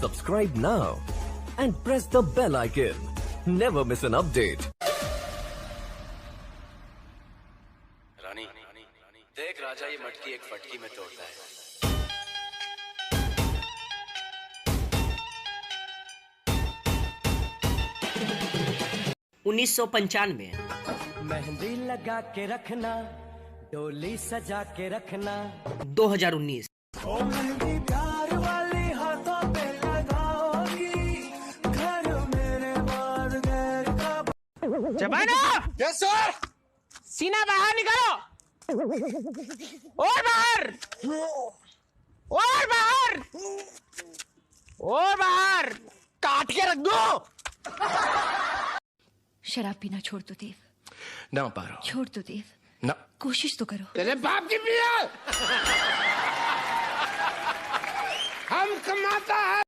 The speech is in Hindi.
Subscribe now and press the bell icon. Never miss an update. रानी, देख राजा ये मटकी एक फटकी में तोड़ता है। 1995 मेहंदी लगा के रखना, डोली सजा के रखना, 2019 ओ मेहंदी प्यार वाली हाथों पे लगाओगी, घर मेरे बाद गैर का जबाना! Yes sir. सीना बाहर निकालो और बाहर और बाहर और बाहर काट के रख दो। शराब पीना छोड़ दो देव, ना पारो, छोड़ दो देव, ना कोशिश तो करो। तेरे बाप की पिया हम कमाता है।